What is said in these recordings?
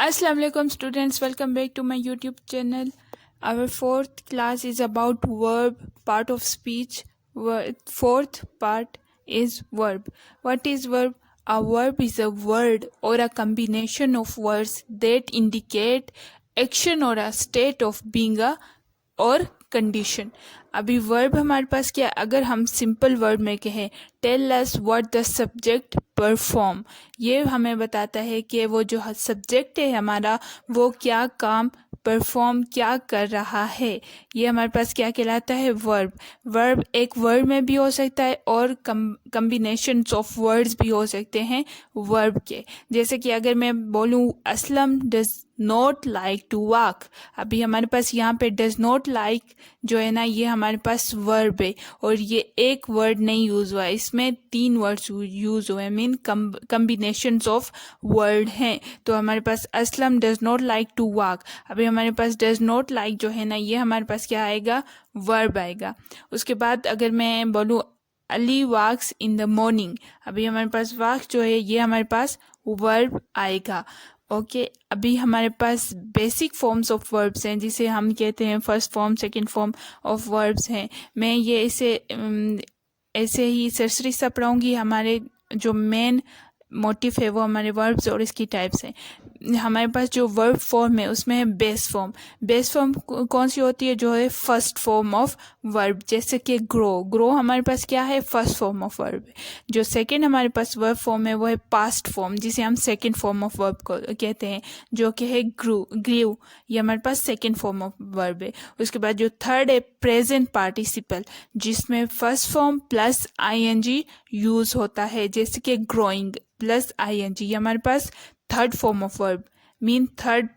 Assalamu alaikum students, welcome back to my YouTube channel. Our fourth class is about verb, part of speech. Fourth part is verb. What is verb? A verb is a word or a combination of words that indicate action or a state of being a और condition. अभी verb हमारे पास क्या है? अगर हम simple word में कहें tell us what the subject perform, ये हमें बताता है कि वो जो सब्जेक्ट है हमारा वो क्या काम परफॉर्म क्या कर रहा है. ये हमारे पास क्या कहलाता है? वर्ब. वर्ब एक वर्ड में भी हो सकता है और कम्बिनेशंस ऑफ वर्ड्स भी हो सकते हैं वर्ब के. जैसे कि अगर मैं बोलूँ Aslam does not like to walk, अभी हमारे पास यहाँ पे डज नॉट लाइक जो है ना ये हमारे पास वर्ब है और ये एक वर्ड नहीं यूज हुआ है, इसमें 3 वर्ड्स यूज हुए, मीन कम्बिनेशंस ऑफ वर्ड हैं. तो हमारे पास Aslam does not like to walk, अभी हमारे पास डज नॉट लाइक जो है ना ये हमारे पास क्या आएगा? वर्ब आएगा. उसके बाद अगर मैं बोलूँ अली वॉक्स इन द मॉर्निंग, अभी हमारे पास वॉक जो है ये हमारे पास वर्ब आएगा. ओके अभी हमारे पास बेसिक फॉर्म्स ऑफ वर्ब्स हैं जिसे हम कहते हैं first form second form of verbs हैं. मैं ये इसे ऐसे ही सरसरी सा पढ़ाऊँगी. हमारे जो मेन मोटिव है वो हमारे वर्ब्स और इसकी टाइप्स हैं. हमारे पास जो वर्ब फॉर्म है उसमें है बेस फॉर्म. बेस फॉर्म कौन सी होती है? जो है फर्स्ट फॉर्म ऑफ वर्ब. जैसे कि ग्रो, ग्रो हमारे पास क्या है? First form of verb. जो सेकंड हमारे पास वर्ब फॉर्म है वो है पास्ट फॉर्म, जिसे हम सेकंड फॉर्म ऑफ वर्ब को कहते हैं, जो कि है ग्रीव. ये हमारे पास सेकंड फॉर्म ऑफ वर्ब है. उसके बाद जो थर्ड है प्रेजेंट पार्टिसिपल, जिसमें first form plus ING use होता है, जैसे कि ग्रोइंग प्लस ING. ये हमारे पास third form of verb, mean third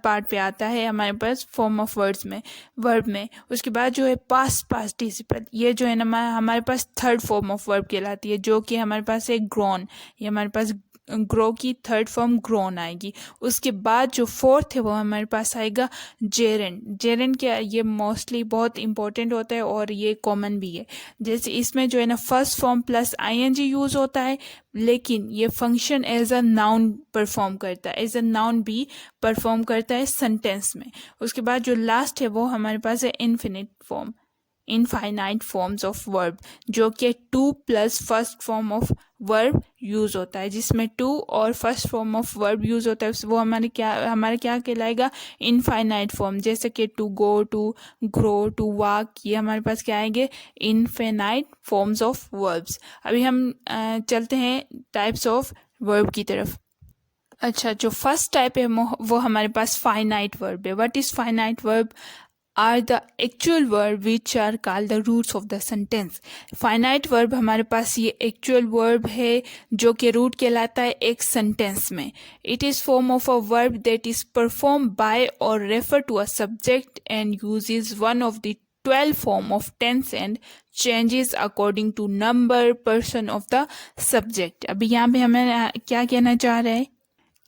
part पे आता है हमारे पास फॉर्म ऑफ वर्ड्स में, वर्ब में. उसके बाद जो है पास्ट पार्टिसिपल, ये जो है ना हमारे पास थर्ड फॉर्म ऑफ वर्ब कहलाती है, जो कि हमारे पास है ग्रोन. ये हमारे पास ग्रो की थर्ड फॉर्म ग्रोन आएगी. उसके बाद जो फोर्थ है वो हमारे पास आएगा जेरेंट. जेरेंट क्या? ये मोस्टली बहुत इंपॉर्टेंट होता है और ये कॉमन भी है. जैसे इसमें जो है ना first form plus ING use होता है, लेकिन ये function as a noun perform करता है, एज अ नाउन भी परफॉर्म करता है सेंटेंस में. उसके बाद जो लास्ट है वो हमारे पास है इनफाइनाइट फॉर्म्स ऑफ वर्ब, जो कि 2 plus first form of verb use होता है. जिसमें 2 और first form of verb use होता है वो हमारे क्या कहलाएगा? Infinite form. जैसे कि to go, to grow, to walk, ये हमारे पास क्या आएंगे? Infinite forms of verbs. अभी हम चलते हैं टाइप्स ऑफ वर्ब की तरफ. अच्छा, जो फर्स्ट टाइप है वो हमारे पास फाइनाइट वर्ब है. What is finite verb? Are the actual verb which are called the roots of the sentence. Finite verb हमारे पास ये एक्चुअल वर्ब है जो कि रूट कहलाता है एक सेंटेंस में. It is form of a verb that is perform by और refer to a subject and uses one of the 12 form of tense and changes according to number person of the subject. अभी यहाँ पे हमें क्या कहना चाह रहे हैं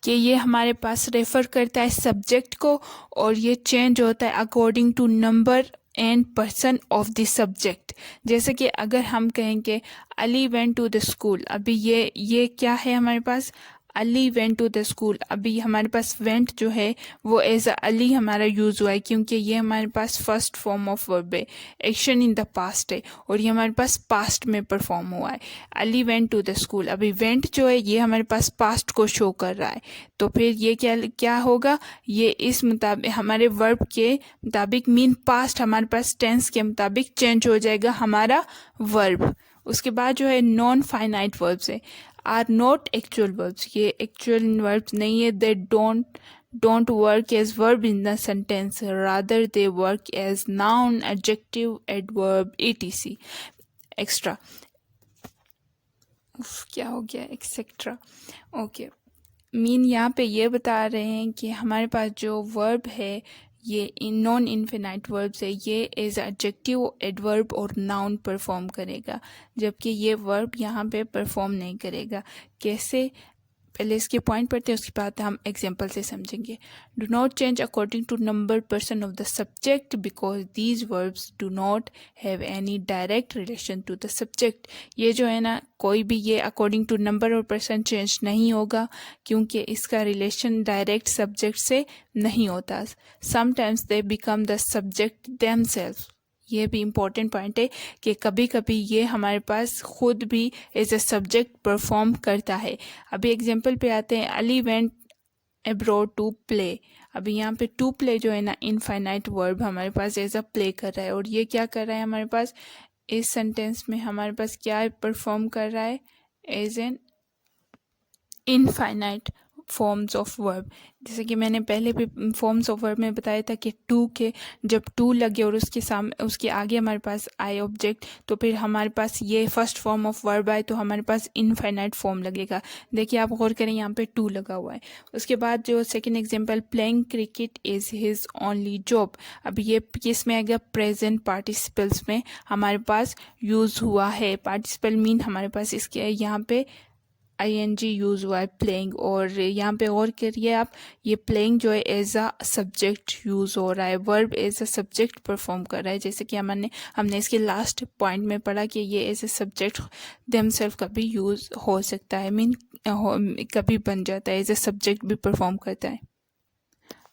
कि ये हमारे पास रेफर करता है सब्जेक्ट को और ये चेंज होता है according to number and person of the subject. जैसे कि अगर हम कहेंगे Ali went to the school, अभी ये क्या है हमारे पास? Ali went to the school. अभी हमारे पास वेंट जो है वो एज अली हमारा यूज हुआ है, क्योंकि ये हमारे पास फर्स्ट फॉर्म ऑफ वर्ब है, एक्शन इन द पास्ट है और ये हमारे पास पास्ट में परफॉर्म हुआ है. Ali went to the school, अभी वेंट जो है ये हमारे पास पास्ट को शो कर रहा है, तो फिर ये क्या होगा? ये इस मुताबिक हमारे वर्ब के मुताबिक, मीन पास्ट हमारे पास टेंस के मुताबिक चेंज हो जाएगा हमारा वर्ब. उसके बाद जो है नॉन फाइनाइट वर्ब्स है, आर नॉट एक्चुअल वर्ब्स. ये एक्चुअल वर्ब्स नहीं है. दे don't work as verb in the sentence, rather they work as noun, adjective, adverb, etc. Extra क्या हो गया? एक्सेट्रा. ओके, मीन यहाँ पे ये बता रहे हैं कि हमारे पास जो वर्ब है ये नॉन इनफिनाइट वर्ब्स है, ये एज एडजेक्टिव, एडवर्ब और नाउन परफॉर्म करेगा, जबकि ये वर्ब यहाँ पे परफॉर्म नहीं करेगा. कैसे? पहले इसके पॉइंट पढ़ते हैं, उसके बाद हम एग्जांपल से समझेंगे। Do not change according to number person of the subject because these verbs do not have any direct relation to the subject. ये जो है ना, कोई भी ये अकॉर्डिंग टू नंबर और पर्सन चेंज नहीं होगा क्योंकि इसका रिलेशन डायरेक्ट सब्जेक्ट से नहीं होता। Sometimes they become the subject themselves. ये भी इम्पोर्टेंट पॉइंट है कि कभी कभी ये हमारे पास खुद भी एज ए सब्जेक्ट परफॉर्म करता है। अभी एग्जांपल पे आते हैं। Ali went abroad to play. अभी यहाँ पे टू प्ले जो है ना, इनफाइनाइट वर्ब हमारे पास एज अ प्ले कर रहा है, और ये क्या कर रहा है हमारे पास इस सेंटेंस में, हमारे पास क्या परफॉर्म कर रहा है as an infinite forms of verb. जैसे कि मैंने पहले भी फॉर्म्स ऑफ वर्ब में बताया था कि टू के जब टू लगे और उसके सामने उसके आगे हमारे पास आए ऑब्जेक्ट, तो फिर हमारे पास ये फर्स्ट फॉर्म ऑफ वर्ब आए तो हमारे पास इनफाइनाइट फॉर्म लगेगा। देखिए आप गौर करें, यहाँ पे टू लगा हुआ है। उसके बाद जो second example, playing cricket is his only job. अब ये किस में आएगा, प्रेजेंट पार्टिसिपल्स में हमारे पास यूज हुआ है। पार्टिसिपल मीन हमारे पास इसके यहाँ पे ING यूज़ हुआ है प्लेइंग, और यहाँ पे और करिए आप, ये प्लेइंग जो है एज अ सब्जेक्ट यूज़ हो रहा है, verb as a subject perform कर रहा है। जैसे कि हमने इसके लास्ट पॉइंट में पढ़ा कि ये एज अ सब्जेक्ट देमसेल्फ कभी यूज़ हो सकता है, कभी बन जाता है, एज अ सब्जेक्ट भी परफॉर्म करता है।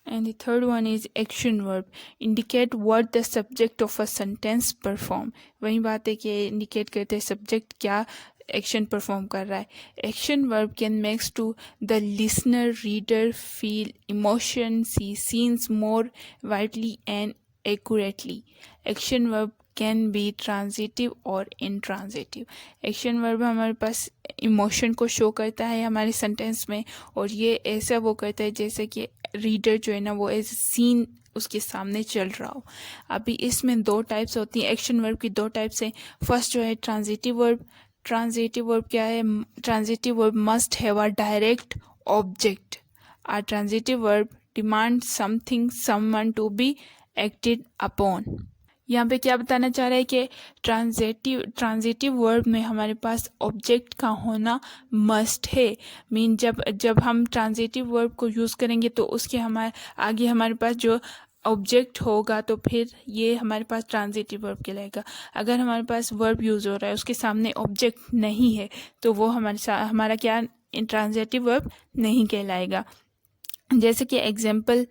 And the third one is action verb. Indicate what the subject of a sentence perform. वही बात है कि indicate करते हैं subject क्या एक्शन परफॉर्म कर रहा है। Action verb can makes to the listener reader feel emotion, see scenes more widely and accurately. Action verb can be transitive और इनट्रांजिटिव। एक्शन वर्ब हमारे पास इमोशन को शो करता है हमारे सेंटेंस में, और ये ऐसा वो करता है जैसे कि रीडर जो है ना वो एज सीन उसके सामने चल रहा हो। अभी इसमें दो टाइप्स होती हैं, एक्शन वर्ब की दो टाइप्स हैं। फर्स्ट जो है ट्रांजिटिव वर्ब। ट्रांजिटिव वर्ब क्या है, transitive verb must have a direct object. A transitive verb demand something someone to be acted upon. यहाँ पे क्या बताना चाह रहा है कि ट्रांजिटिव वर्ब में हमारे पास ऑब्जेक्ट का होना मस्ट है। मीन जब हम ट्रांजिटिव वर्ब को यूज़ करेंगे तो उसके आगे हमारे पास जो ऑब्जेक्ट होगा तो फिर ये हमारे पास ट्रांजिटिव वर्ब कहलाएगा। अगर हमारे पास वर्ब यूज़ हो रहा है उसके सामने ऑब्जेक्ट नहीं है तो वो हमारा क्या ट्रांजिटिव वर्ब नहीं कहलाएगा। जैसे कि example,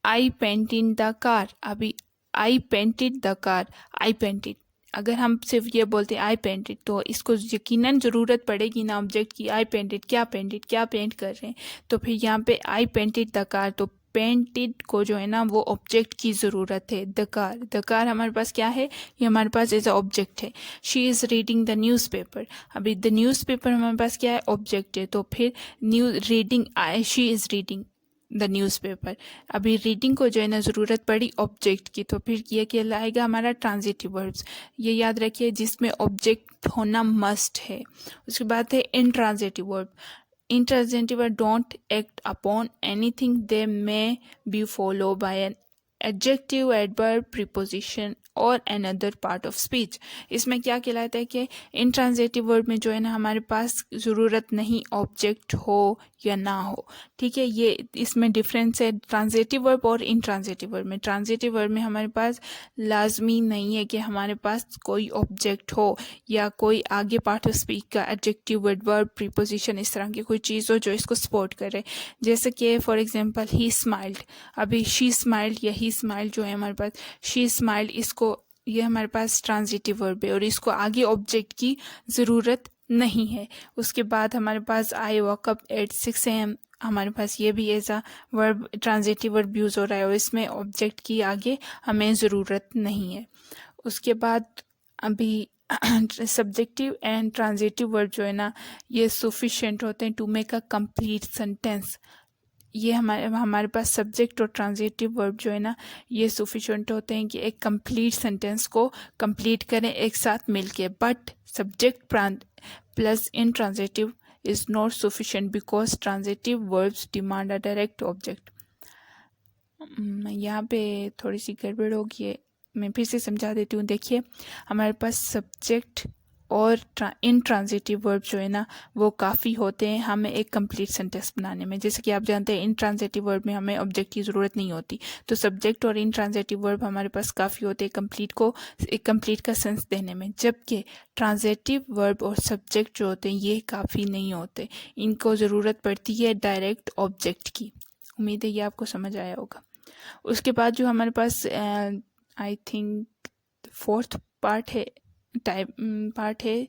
I painted the car. अभी I painted the car, I painted, अगर हम सिर्फ ये बोलते हैं आई पेंटेड तो इसको यकीनन ज़रूरत पड़ेगी ना ऑब्जेक्ट की। आई पेंटेड, क्या पेंट कर रहे हैं, तो फिर यहाँ पे आई पेंटेड द कार, तो पेंटेड को जो है ना वो ऑब्जेक्ट की ज़रूरत है। द कार हमारे पास क्या है, ये हमारे पास एज ऑब्जेक्ट है। She is reading the newspaper. अभी द न्यूज़पेपर हमारे पास क्या है, ऑब्जेक्ट है, तो फिर she is reading the newspaper. अभी रीडिंग को जो है ना ज़रूरत पड़ी ऑब्जेक्ट की, तो फिर ये कहलाएगा हमारा ट्रांजिटिव वर्ब्स। ये याद रखिए जिसमें ऑब्जेक्ट होना मस्ट है। उसके बाद है intransitive verb. Intransitive words don't act upon anything. They may be followed by an adjective, adverb, preposition और another part of speech. इसमें क्या कहलाता है कि intransitive वर्ड में जो है ना हमारे पास ज़रूरत नहीं ऑब्जेक्ट हो या ना हो। ठीक है, ये इसमें डिफरेंस है ट्रांजिटिव वर्ब और इनट्रांजिटिव वर्ब में। ट्रांजिटिव वर्ब में हमारे पास लाजमी नहीं है कि हमारे पास कोई ऑब्जेक्ट हो या कोई आगे पार्ट ऑफ स्पीच का एडजेक्टिव, एडवर्ब, प्रीपोजिशन इस तरह की कोई चीज़ हो जो इसको सपोर्ट करे। जैसे कि फॉर एग्जांपल ही स्माइल्ड। अभी शी स्माइल्ड या ही स्माइल्ड जो है हमारे पास शी स्माइल्ड, इसको ये हमारे पास ट्रांजिटिव वर्ब है और इसको आगे ऑब्जेक्ट की ज़रूरत नहीं है। उसके बाद हमारे पास I walk up at 6 AM, हमारे पास ये भी as a verb transitive verb use हो रहा है और इसमें ऑब्जेक्ट की आगे हमें ज़रूरत नहीं है। उसके बाद अभी सब्जेक्टिव एंड ट्रांजिटिव वर्ब जो है ना ये सफिशिएंट होते हैं to make a complete sentence. ये हमारे पास सब्जेक्ट और ट्रांजिटिव वर्ब जो है ना ये सफिशिएंट होते हैं कि एक कंप्लीट सेंटेंस को कंप्लीट करें एक साथ मिलके। But subject plus intransitive is not sufficient because transitive verbs demand a direct object. यहाँ पे थोड़ी सी गड़बड़ होगी है, मैं फिर से समझा देती हूँ। देखिए हमारे पास सब्जेक्ट और इनट्रांजिटिव वर्ब जो है ना वो काफ़ी होते हैं हमें एक कंप्लीट सेंटेंस बनाने में। जैसे कि आप जानते हैं इनट्रांजिटिव वर्ब में हमें ऑब्जेक्ट की ज़रूरत नहीं होती, तो सब्जेक्ट और इनट्रांजिटिव वर्ब हमारे पास काफ़ी होते हैं कंप्लीट का सेंस देने में, जबकि ट्रांजिटिव वर्ब और सब्जेक्ट जो होते हैं ये काफ़ी नहीं होते, इनको ज़रूरत पड़ती है डायरेक्ट ऑब्जेक्ट की। उम्मीद है ये आपको समझ आया होगा। उसके बाद जो हमारे पास आई थिंक फोर्थ पार्ट है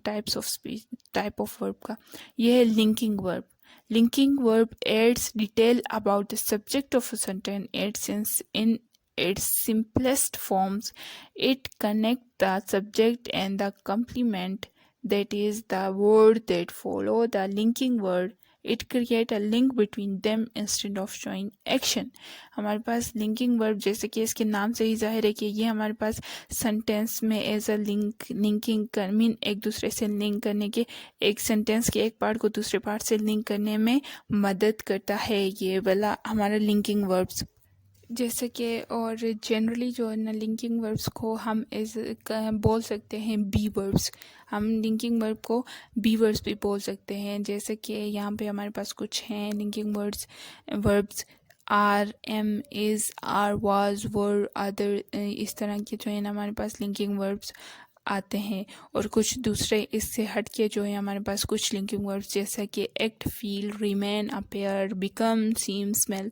types of speech, type of verb का, ये है linking verb. Linking verb adds detail about the subject of a sentence adds in its simplest forms. It connects the subject and the complement, that is the word that follow the linking word. It create a link between them instead of showing action. हमारे पास linking verb, जैसे कि इसके नाम से ही जाहिर है कि ये हमारे पास सेंटेंस में एज अ लिंकिंग कर मीन एक दूसरे से लिंक करने के, एक सेंटेंस के एक पार्ट को दूसरे पार्ट से लिंक करने में मदद करता है ये वाला हमारा लिंकिंग वर्ब्स। जैसे कि और जनरली जो है ना लिंकिंग वर्ब्स को हम बोल सकते हैं बी वर्ब्स। हम लिंकिंग वर्ब को बी वर्ब्स भी बोल सकते हैं। जैसे कि यहाँ पे हमारे पास कुछ हैं linking verbs are, am, is, are, was, were, other, इस तरह के जो है ना हमारे पास लिंकिंग वर्ब्स आते हैं। और कुछ दूसरे इससे हट के जो है हमारे पास कुछ लिंकिंग वर्ब्स जैसा कि act, feel, remain, appear, become, seem, smell,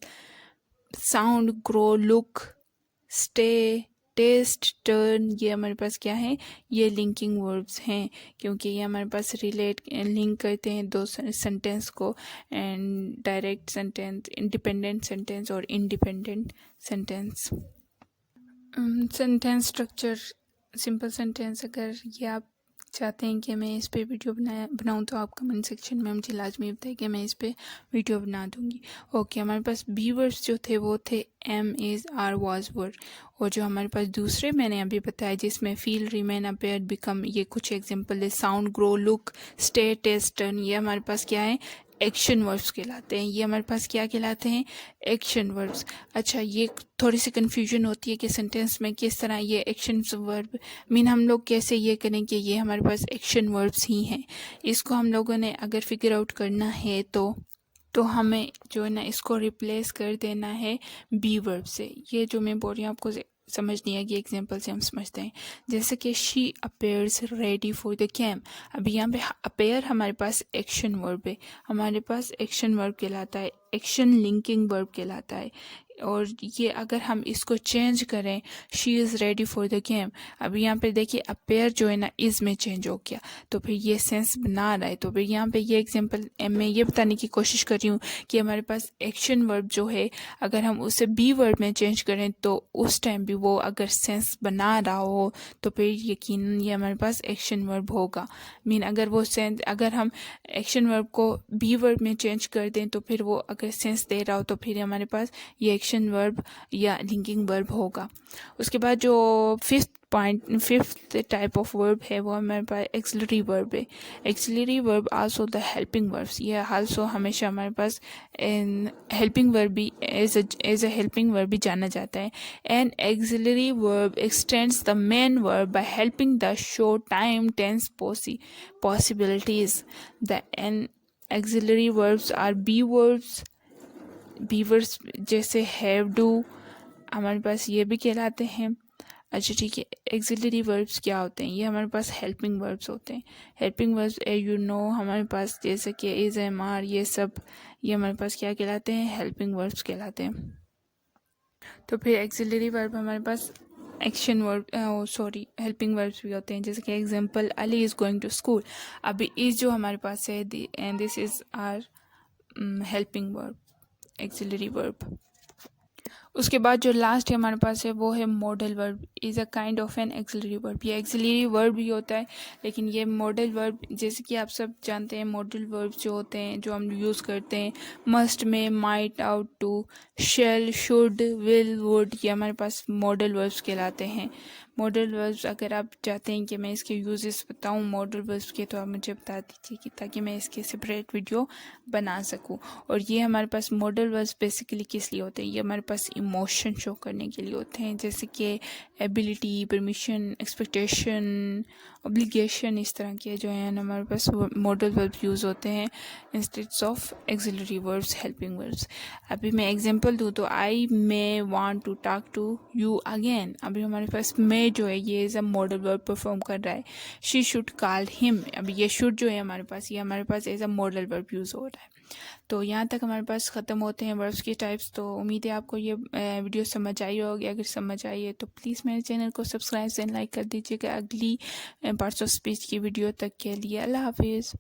sound, grow, look, stay, taste, turn, ये हमारे पास क्या है, ये लिंकिंग वर्ब्स हैं, क्योंकि ये हमारे पास लिंक करते हैं दो सेंटेंस को, and direct sentence, independent sentence और independent sentence. Sentence structure, simple sentence, अगर ये आप चाहते हैं कि मैं इस पे वीडियो बनाऊं तो आप कमेंट सेक्शन में मुझे लाजमी बताइए कि मैं इस पे वीडियो बना दूंगी। ओके, हमारे पास बी वर्ड्स जो थे वो थे एम, इज़, आर, वाज, वर। और जो हमारे पास दूसरे मैंने अभी बताया जिसमें फील, रिमेन, अपेयर, बिकम, ये कुछ एग्जांपल है। Sound, grow, look, stay, taste, turn, ये हमारे पास क्या है, एक्शन वर्ब्स कहलाते हैं। ये हमारे पास क्या कहलाते हैं, एक्शन वर्ब्स। अच्छा, ये थोड़ी सी कन्फ्यूजन होती है कि सेंटेंस में किस तरह ये एक्शन वर्ब मीन हम लोग कैसे ये करें कि ये हमारे पास एक्शन वर्ब्स ही हैं। इसको हम लोगों ने अगर फिगर आउट करना है तो हमें जो है ना इसको रिप्लेस कर देना है बी वर्ब से। ये जो मैं बोल रही हूँ आपको समझ नहीं आएगी, एग्जाम्पल से हम समझते हैं। जैसे कि she appears ready for the camp. अभी यहाँ पे अपेयर हमारे पास एक्शन वर्ब है, हमारे पास एक्शन वर्ब कहलाता है, एक्शन लिंकिंग वर्ब कहलाता है। और ये अगर हम इसको चेंज करें, she is ready for the game, अभी यहाँ पे देखिए अपेयर जो है ना इज़ में चेंज हो गया, तो फिर ये सेंस बना रहा है। तो फिर यहाँ पे ये एग्जांपल मैं ये बताने की कोशिश कर रही हूँ कि हमारे पास एक्शन वर्ब जो है अगर हम उसे बी वर्ब में चेंज करें तो उस टाइम भी वो अगर सेंस बना रहा हो तो फिर यकीनन ये हमारे पास एक्शन वर्ब होगा। मीन अगर वो सेंस, अगर हम एक्शन वर्ब को बी वर्ब में चेंज कर दें तो फिर वो अगर सेंस दे रहा हो तो फिर हमारे पास ये एक्शन वर्ब या लिंकिंग वर्ब होगा। उसके बाद जो फिफ्थ टाइप ऑफ वर्ब है वो हमारे पास एक्सिलरी वर्ब है। Auxiliary verb also the helping verbs, ये आल्सो हमेशा हमारे पास हेल्पिंग वर्ब भी एज अ हेल्पिंग वर्ब भी जाना जाता है। An auxiliary verb extends the main verb by helping the show time tense possibilities. The auxiliary verbs are be verbs जैसे हैव, डू, हमारे पास ये भी कहलाते हैं। अच्छा ठीक है, एक्सिलरी वर्ब्स क्या होते हैं, ये हमारे पास हेल्पिंग वर्ब्स होते हैं। हेल्पिंग वर्ब्स यू नो हमारे पास जैसे कि इज, एम, आर, ये सब ये हमारे पास क्या कहलाते हैं, हेल्पिंग वर्ब्स कहलाते हैं। तो फिर एक्सिलरी वर्ब हमारे पास एक्शन वर्ब हेल्पिंग वर्ब्स भी होते हैं। जैसे कि example, Ali is going to school, अभी इज़ जो हमारे पास है and this is our helping verb, auxiliary verb. उसके बाद जो लास्ट है हमारे पास है वो है modal verb, is a kind of an auxiliary verb. ये एक्सिलरी वर्ब भी होता है लेकिन ये मॉडल वर्ब, जैसे कि आप सब जानते हैं मॉडल वर्ब जो होते हैं जो हम यूज़ करते हैं must may, might, ought to, shall, should, will, would, ये हमारे पास मॉडल वर्ब्स कहलाते हैं। मॉडल वर्ब्स अगर आप चाहते हैं कि मैं इसके यूजेस बताऊं मॉडल वर्ब्स के, तो आप मुझे बता दीजिए कि ताकि मैं इसके सेपरेट वीडियो बना सकूं। और ये हमारे पास मॉडल वर्ब्स बेसिकली किस लिए होते हैं, ये हमारे पास इमोशन शो करने के लिए होते हैं, जैसे कि एबिलिटी, परमिशन, एक्सपेक्टेशन, ऑब्लिगेशन, इस तरह के जो हैं हमारे पास मॉडल वर्ब्स यूज़ होते हैं instead of auxiliary verbs, helping verbs. अभी मैं एग्जांपल दूँ तो I may want to talk to you again. अभी हमारे पास मे जो है ये as a modal verb perform कर रहा है। शी शुड कॉल हिम, अभी ये शुड जो है हमारे पास, ये हमारे पास as a modal verb use हो रहा है। तो यहाँ तक हमारे पास ख़त्म होते हैं वर्ब्स के टाइप्स। तो उम्मीद है आपको ये वीडियो समझ आई होगी। अगर समझ आई है तो प्लीज़ मेरे चैनल को सब्सक्राइब एंड लाइक कर दीजिएगा। अगली पार्ट्स ऑफ स्पीच की वीडियो तक के लिए अल्लाह हाफिज़।